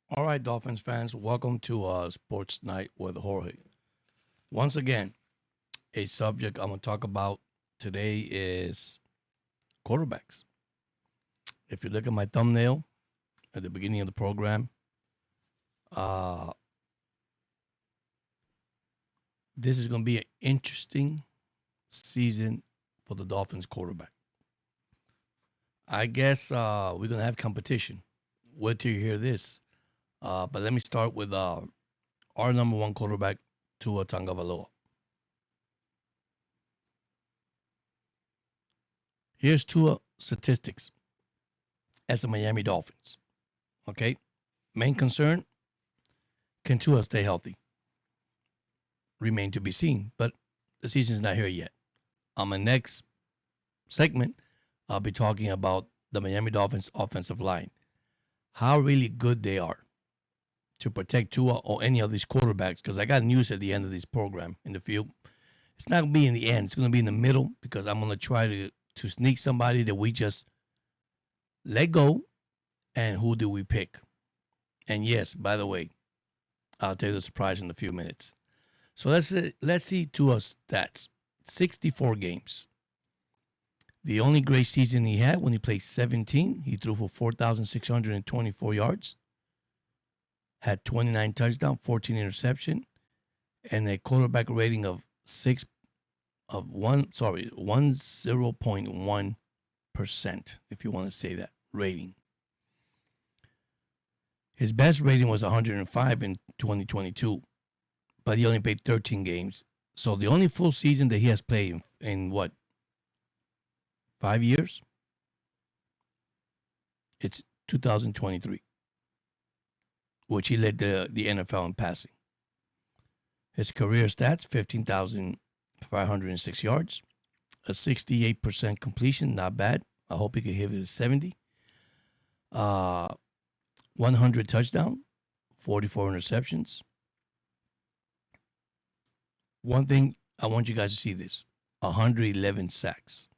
All right, Dolphins fans, welcome to Sports Night with Jorge. Once again, a subject I'm going to talk about today is quarterbacks. If you look at my thumbnail at the beginning of the program, uh, this is going to be an interesting season for the Dolphins quarterback. I guess we're going to have competition. Wait till you hear this. But let me start with our number one quarterback, Tua Tagovailoa. Here's Tua statistics as the Miami Dolphins. Okay? Main concern, can Tua stay healthy? Remain to be seen, but the season's not here yet. On my next segment, I'll be talking about the Miami Dolphins offensive line, how really good they are to protect Tua or any of these quarterbacks, because I got news at the end of this program in the field. It's not going to be in the end. It's going to be in the middle, because I'm going to try to sneak somebody that we just let go, and who do we pick? And yes, by the way, I'll tell you the surprise in a few minutes. So let's see Tua's stats. 64 games. The only great season he had when he played 17, he threw for 4,624 yards. Had 29 touchdowns, 14 interception, and a quarterback rating of 10.1%, if you want to say that rating. His best rating was 105 in 2022, but he only played 13 games. So the only full season that he has played in what, 5 years? It's 2023. Which he led the NFL in passing. His career stats, 15,506 yards, a 68% completion, not bad. I hope he could hit it at 70. 100 touchdown, 44 interceptions. One thing, I want you guys to see this, 111 sacks.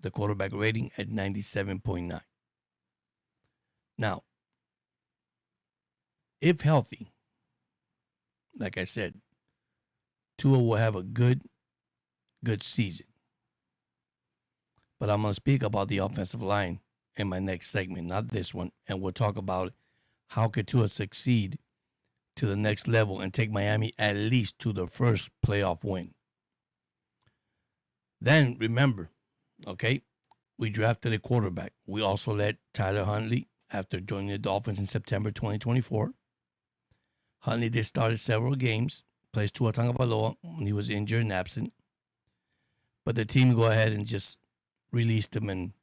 The quarterback rating at 97.9. Now, if healthy, like I said, Tua will have a good season. But I'm going to speak about the offensive line in my next segment, not this one. And we'll talk about how could Tua succeed to the next level and take Miami at least to the first playoff win. Then, remember, okay, we drafted a quarterback. We also let Tyler Huntley, after joining the Dolphins in September 2024. Huntley did start several games, plays Tua Tagovailoa when he was injured and absent. But the team go ahead and just released him and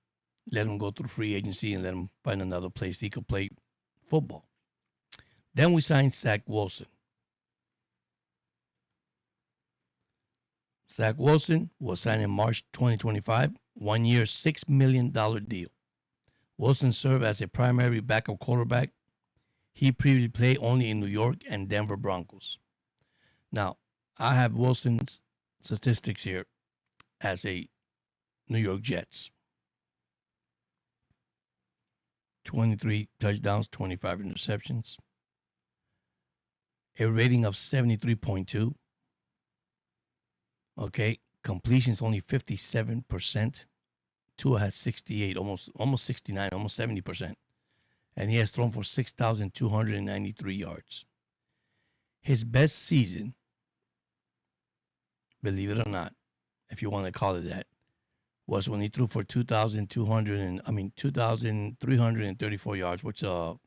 let him go through free agency and let him find another place he could play football. Then we signed Zach Wilson. Zach Wilson was signed in March 2025, 1 year, $6 million deal. Wilson served as a primary backup quarterback. He previously played only in New York and Denver Broncos. Now, I have Wilson's statistics here as a New York Jets. 23 touchdowns, 25 interceptions. A rating of 73.2. Okay, completion's only 57%. Tua has 68, almost 69, almost 70%. And he has thrown for 6,293 yards. His best season, believe it or not, if you want to call it that, was when he threw for 2,334 yards, which the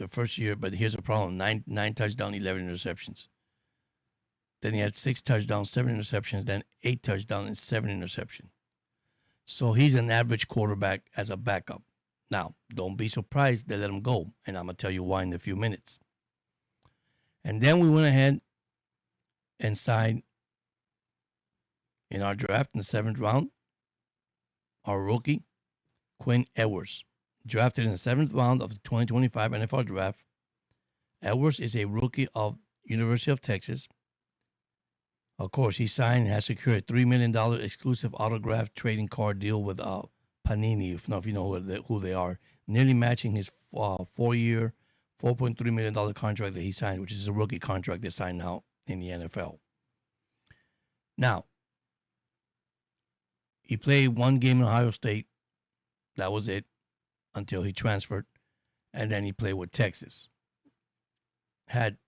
first year, but here's the problem, nine touchdowns, 11 interceptions. Then he had 6 touchdowns, 7 interceptions, then 8 touchdowns and 7 interceptions. So he's an average quarterback as a backup. Now, don't be surprised they let him go, and I'm gonna tell you why in a few minutes. And then we went ahead and signed in our draft in the 7th round our rookie Quinn Ewers, drafted in the 7th round of the 2025 NFL Draft. Edwards is a rookie of University of Texas. Of course, he signed and has secured a $3 million exclusive autograph trading card deal with Panini, if you know who they are, nearly matching his 4-year, $4.3 million contract that he signed, which is a rookie contract they signed now in the NFL. Now, he played one game in Ohio State. That was it until he transferred. And then he played with Texas. Had,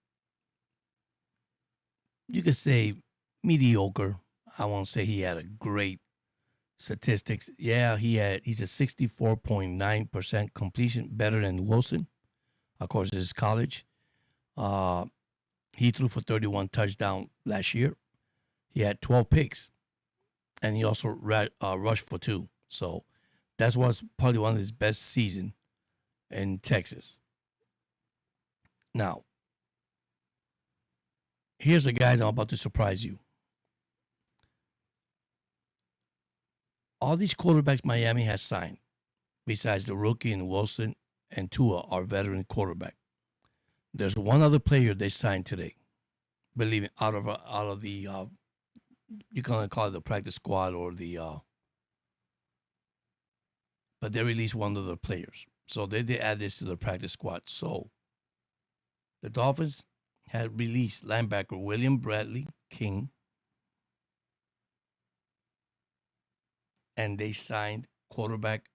you could say, mediocre. I won't say he had a great statistics. Yeah, he's a 64.9% completion, better than Wilson. Of course, this is college. He threw for 31 touchdowns last year. He had 12 picks, and he also rushed for 2. So that was probably one of his best seasons in Texas. Now, here's the guys I'm about to surprise you. All these quarterbacks Miami has signed, besides the rookie and Wilson and Tua, are veteran quarterback. There's one other player they signed today. Believe it, out of the you can call it the practice squad or the but they released one of the players. So they add this to the practice squad. So the Dolphins had released linebacker William Bradley King, and they signed quarterback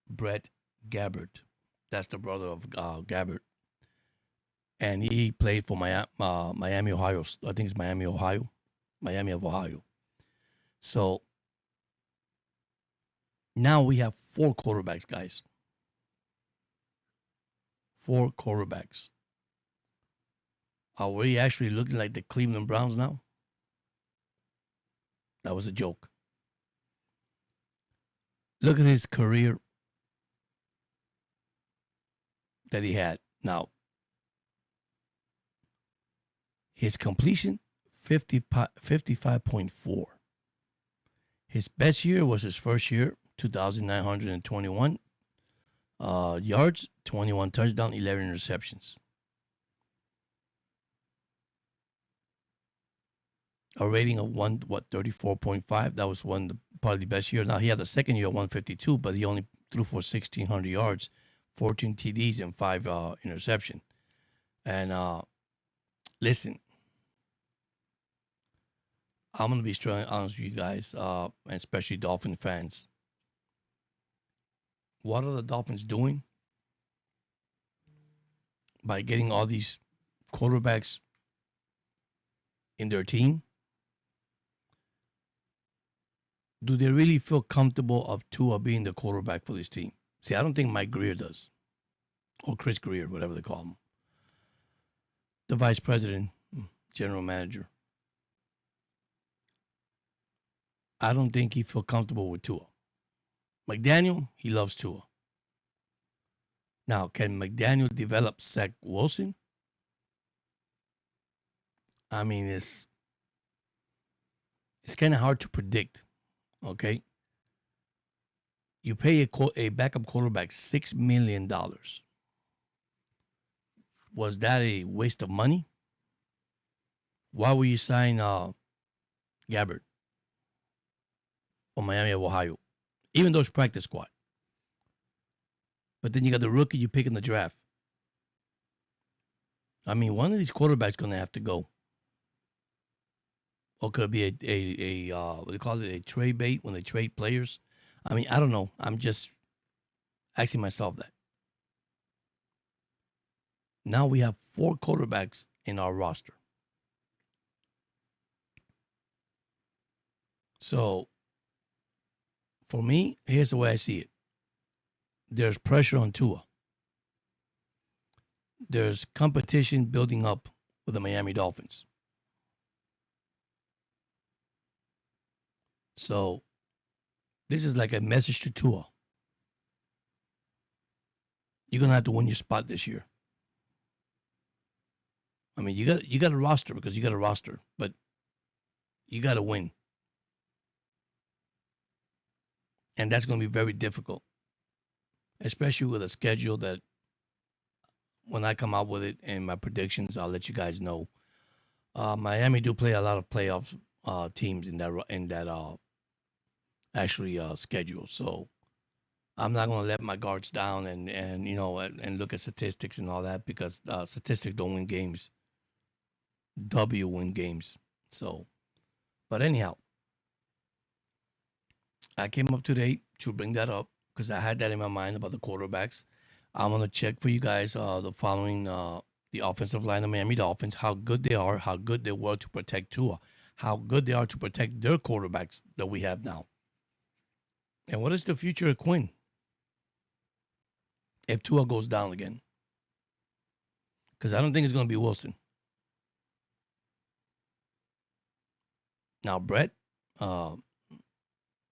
Brett Gabbert. That's the brother of Gabbert. And he played for Miami, Ohio. I think it's Miami, Ohio. Miami of Ohio. So now we have 4 quarterbacks, guys. 4 quarterbacks. Are we actually looking like the Cleveland Browns now? That was a joke. Look at his career that he had. Now, his completion, 55.4. His best year was his first year, 2,921 yards, 21 touchdowns, 11 interceptions. A rating of 34.5. That was probably the best year. Now he had the second year 152, but he only threw for 1,600 yards, 14 TDs, and 5 interception. And listen, I'm gonna be straight honest with you guys, and especially Dolphin fans. What are the Dolphins doing by getting all these quarterbacks in their team? Do they really feel comfortable of Tua being the quarterback for this team? See, I don't think Mike Greer does, or Chris Greer, whatever they call him, the vice president, general manager. I don't think he feel comfortable with Tua. McDaniel, he loves Tua. Now, can McDaniel develop Zach Wilson? I mean, it's kind of hard to predict. Okay, you pay a backup quarterback $6 million. Was that a waste of money? Why would you sign Gabbert from Miami of Ohio, even though it's practice squad? But then you got the rookie you pick in the draft. I mean, one of these quarterbacks going to have to go. Or could it be a what do you call it, a trade bait when they trade players? I mean, I don't know. I'm just asking myself that. Now we have 4 quarterbacks in our roster. So, for me, here's the way I see it. There's pressure on Tua. There's competition building up with the Miami Dolphins. So, this is like a message to Tua. you're gonna have to win your spot this year. I mean, you got a roster because you got a roster, but you got to win, and that's going to be very difficult, especially with a schedule that when I come out with it and my predictions, I'll let you guys know. Miami do play a lot of playoff teams in that actually schedule, so I'm not going to let my guards down and and look at statistics and all that because statistics don't win games. W win games. So, but anyhow, I came up today to bring that up because I had that in my mind about the quarterbacks. I'm gonna check for you guys the following the offensive line of Miami Dolphins, how good they are, how good they were to protect Tua, how good they are to protect their quarterbacks that we have now, and what is the future of Quinn if Tua goes down again? Because I don't think it's gonna be Wilson. Now Brett, that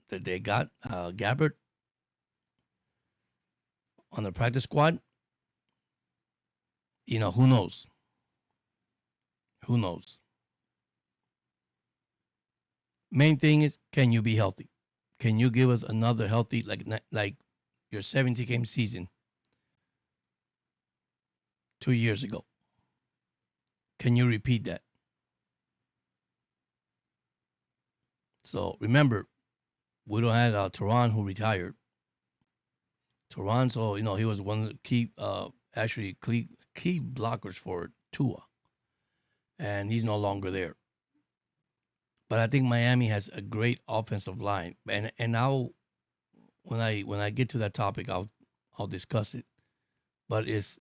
they got Gabbert on the practice squad. Who knows? Who knows? Main thing is, can you be healthy? Can you give us another healthy like your 70-game season 2 years ago? Can you repeat that? So remember, we don't have Tehran who retired. Tehran, so he was one of the key, actually key blockers for Tua, and he's no longer there. But I think Miami has a great offensive line, and now when I get to that topic, I'll discuss it. But is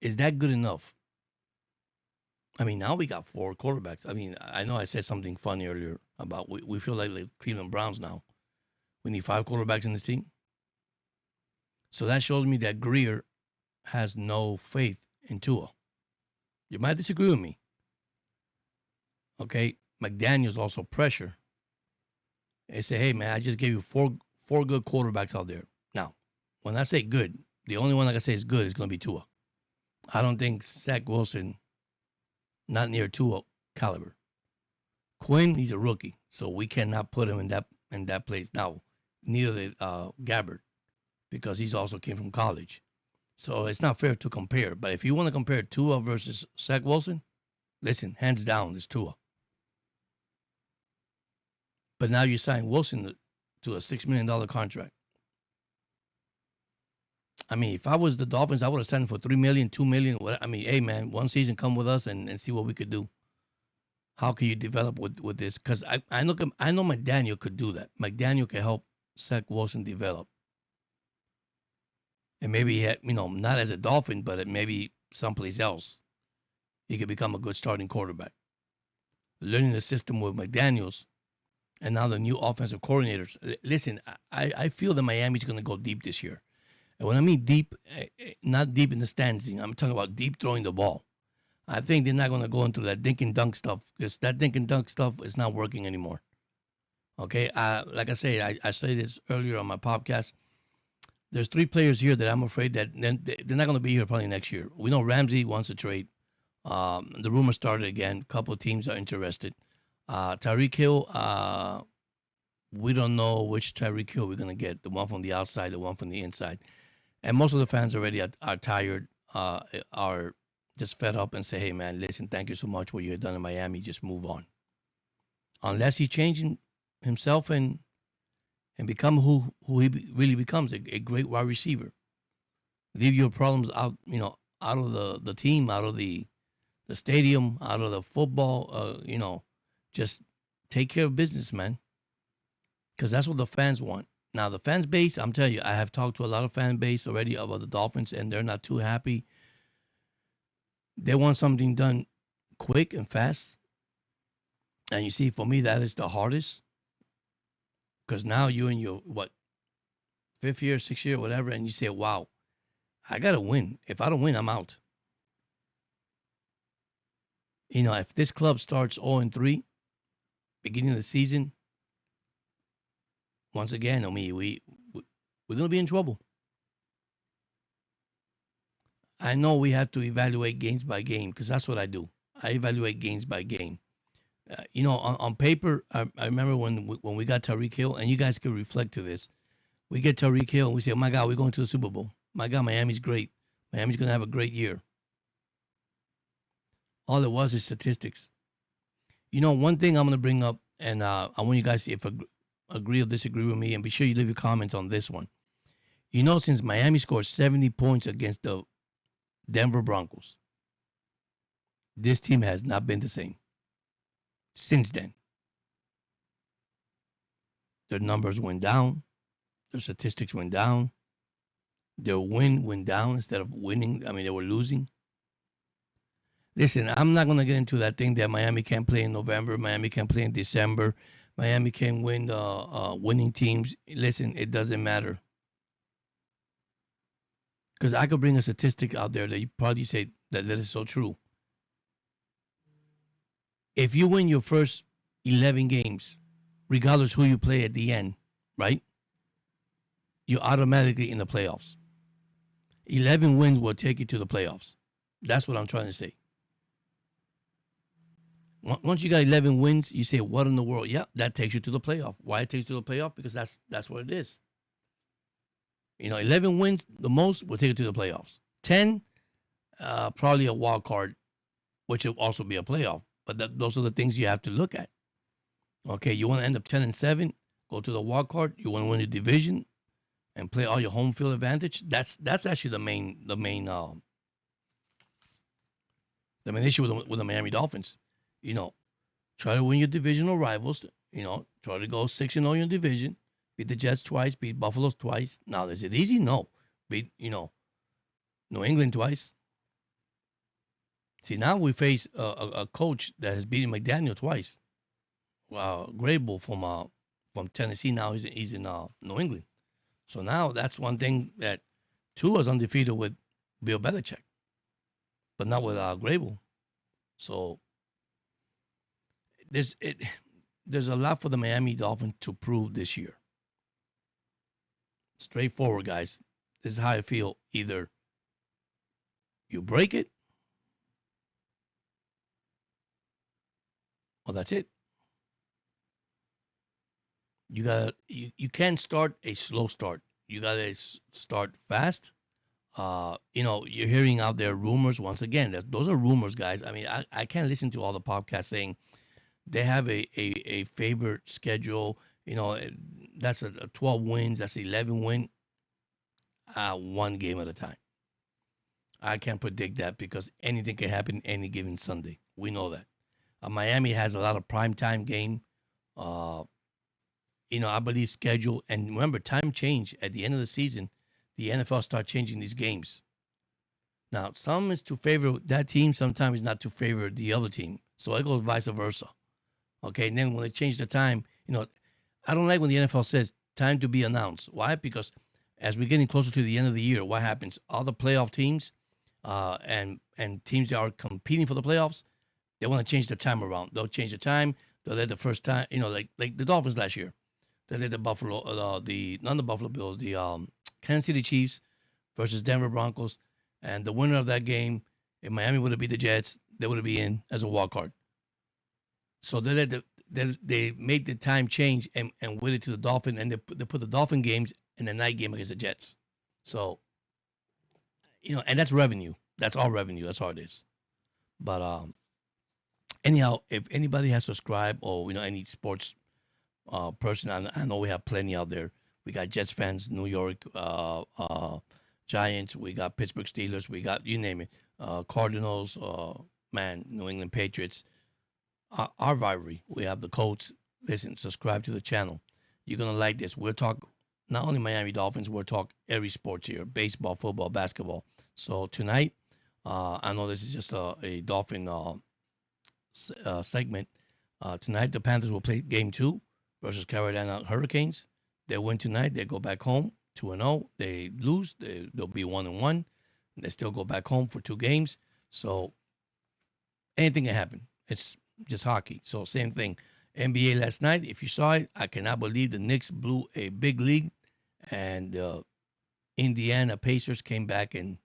that good enough? I mean, now we got 4 quarterbacks. I mean, I know I said something funny earlier about we feel like the Cleveland Browns now. We need 5 quarterbacks in this team. So that shows me that Greer has no faith in Tua. You might disagree with me. Okay, McDaniels also pressure. They say, hey man, I just gave you four good quarterbacks out there. Now, when I say good, the only one I can say is good is going to be Tua. I don't think Zach Wilson, not near Tua caliber. Quinn, he's a rookie, so we cannot put him in that place. Now, neither did Gabbert, because he's also came from college. So it's not fair to compare. But if you want to compare Tua versus Zach Wilson, listen, hands down, it's Tua. But now you sign Wilson to a $6 million contract. I mean, if I was the Dolphins, I would have signed for $3 million, $2 million. I mean, hey man, one season, come with us and see what we could do. How can you develop with this? Because I know McDaniel could do that. McDaniel can help Zach Wilson develop. And maybe he had, not as a Dolphin, but maybe someplace else, he could become a good starting quarterback. Learning the system with McDaniels and now the new offensive coordinators. Listen, I feel that Miami's going to go deep this year. And when I mean deep, not deep in the stands, I'm talking about deep throwing the ball. I think they're not going to go into that dink and dunk stuff because that dink and dunk stuff is not working anymore. Okay, like I say, I said this earlier on my podcast. There's 3 players here that I'm afraid that they're not going to be here probably next year. We know Ramsey wants to trade. The rumor started again. A couple of teams are interested. Tyreek Hill, we don't know which Tyreek Hill we're going to get. The one from the outside, the one from the inside. And most of the fans already are tired, are just fed up and say, hey, man, listen, thank you so much what you have done in Miami. Just move on. Unless he's changing himself and become who he really becomes, a great wide receiver. Leave your problems out, out of the team, out of the stadium, out of the football, just take care of business, man. Because that's what the fans want. Now, the fans base, I'm telling you, I have talked to a lot of fan base already about the Dolphins, and they're not too happy. They want something done quick and fast. And you see, for me, that is the hardest. Because now you're in your, 5th year, 6th year, whatever, and you say, wow, I got to win. If I don't win, I'm out. If this club starts 0-3, beginning of the season, once again, we're going to be in trouble. I know we have to evaluate games by game because that's what I do. I evaluate games by game. On paper, I remember when we got Tyreek Hill, and you guys can reflect to this. We get Tyreek Hill, and we say, "Oh my God, we're going to the Super Bowl. My God, Miami's great. Miami's going to have a great year." All it was is statistics. One thing I'm going to bring up, and I want you guys, if agree or disagree with me, and be sure you leave your comments on this one. Since Miami scored 70 points against the Denver Broncos, this team has not been the same since then. Their numbers went down. Their statistics went down. Their win went down instead of winning. I mean, they were losing. Listen, I'm not going to get into that thing that Miami can't play in November. Miami can't play in December. Miami can win winning teams. Listen, it doesn't matter. Because I could bring a statistic out there that you probably say that is so true. If you win your first 11 games, regardless who you play at the end, right? You're automatically in the playoffs. 11 wins will take you to the playoffs. That's what I'm trying to say. Once you got 11 wins, you say, what in the world? Yeah, that takes you to the playoff. Why it takes you to the playoff? Because that's what it is. 11 wins, the most, will take you to the playoffs. 10, probably a wild card, which will also be a playoff. But those are the things you have to look at. Okay, you want to end up 10-7, go to the wild card. You want to win the division and play all your home field advantage. That's actually the main issue with the Miami Dolphins. Try to win your divisional rivals. Try to go 6-0 in your division. Beat the Jets twice. Beat Buffalo twice. Now, is it easy? No. Beat New England twice. See, now we face a coach that has beaten McDaniel twice. Grable from Tennessee. Now he's in New England. So now that's one thing that Tua's undefeated with Bill Belichick, but not with Grable. So there's a lot for the Miami Dolphins to prove this year. Straightforward, guys. This is how I feel. Either you break it, or that's it. You can't start a slow start. You gotta start fast. You're hearing out there rumors once again. Those are rumors, guys. I mean, I can't listen to all the podcasts saying they have a favored schedule. That's a 12 wins. That's 11 win. One game at a time. I can't predict that because anything can happen any given Sunday. We know that. Miami has a lot of primetime game. I believe schedule. And remember, time change. At the end of the season, the NFL start changing these games. Now, some is to favor that team. Sometimes it's not to favor the other team. So it goes vice versa. Okay, and then when they change the time, I don't like when the NFL says time to be announced. Why? Because as we're getting closer to the end of the year, what happens? All the playoff teams and teams that are competing for the playoffs, they want to change the time around. They'll change the time. They'll let the first time, like the Dolphins last year. They let the Buffalo, not the Buffalo Bills, the Kansas City Chiefs versus Denver Broncos. And the winner of that game, if Miami would have beat the Jets, they would have been in as a wild card. So they made the time change and with it to the Dolphin, and they put the Dolphin games in the night game against the Jets. So, and that's revenue. That's all revenue. That's all it is. But anyhow, if anybody has subscribed or any sports person, I know we have plenty out there. We got Jets fans, New York Giants. We got Pittsburgh Steelers. We got, you name it, Cardinals. New England Patriots. Our rivalry. We have the Colts. Listen, subscribe to the channel. You're going to like this. We'll talk not only Miami Dolphins, we'll talk every sports here, baseball, football, basketball. So tonight, I know this is just a Dolphin segment. Tonight, the Panthers will play game 2 versus Carolina Hurricanes. They win tonight. They go back home 2-0. They lose. They'll be 1-1. They still go back home for 2 games. So anything can happen. It's just hockey. So same thing. NBA last night, if you saw it, I cannot believe the Knicks blew a big lead, and Indiana Pacers came back and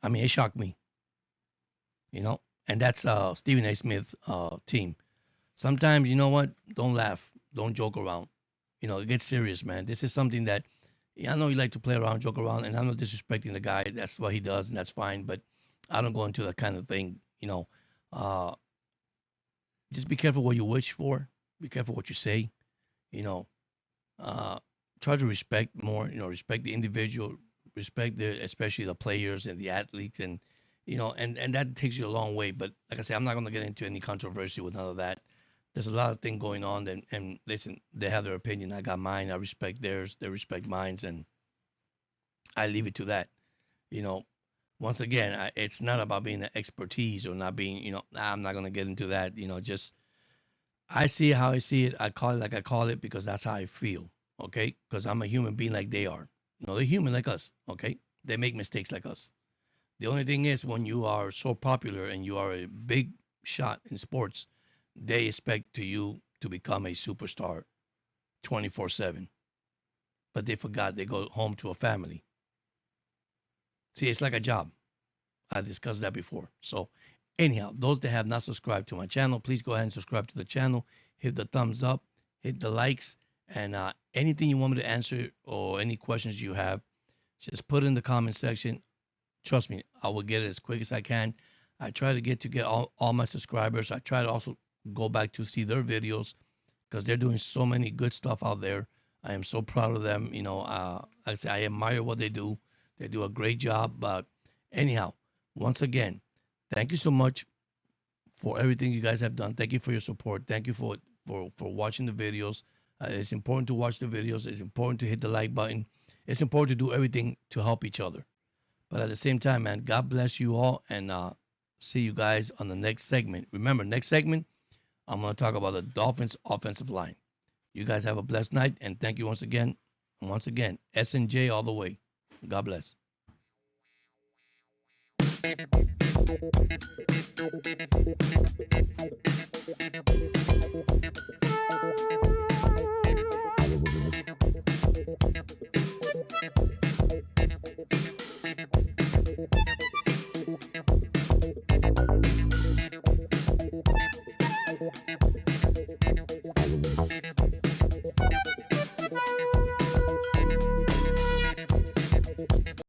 I mean, it shocked me, you know. And that's Stephen A. Smith team. Sometimes, you know what? Don't laugh. Don't joke around. You know, get serious, man. This is something that, yeah, I know you like to play around, joke around, and I'm not disrespecting the guy. That's what he does, and that's fine. But I don't go into that kind of thing. You know, uh, just be careful what you wish for. Be careful what you say. You know, uh, try to respect more. You know, respect the individual, respect the especially the players and the athletes, and you know, and that takes you a long way. But like I said, I'm not going to get into any controversy with none of that. There's a lot of things going on, and listen, they have their opinion. I got mine. I respect theirs. They respect mine, and I leave it to that. You know, once again, it's not about being an expertise or not being. You know, I'm not going to get into that. You know, just I see it how I see it. I call it like I call it because that's how I feel. Okay, because I'm a human being like they are. You know, they're human like us. Okay, they make mistakes like us. The only thing is, when you are so popular and you are a big shot in sports, they expect to you to become a superstar 24/7. But they forgot they go home to a family. See, it's like a job. I discussed that before. So, anyhow, those that have not subscribed to my channel, please go ahead and subscribe to the channel. Hit the thumbs up, hit the likes, and anything you want me to answer or any questions you have, just put in the comment section. Trust me, I will get it as quick as I can. I try to get all my subscribers. I try to also go back to see their videos because they're doing so many good stuff out there. I am so proud of them. You know, like I say, I admire what they do. They do a great job. But anyhow, once again, thank you so much for everything you guys have done. Thank you for your support. Thank you for watching the videos. It's important to watch the videos. It's important to hit the like button. It's important to do everything to help each other. But at the same time, man, God bless you all, and see you guys on the next segment. Remember, next segment, I'm going to talk about the Dolphins offensive line. You guys have a blessed night, and thank you once again. And once again, S&J all the way. God bless.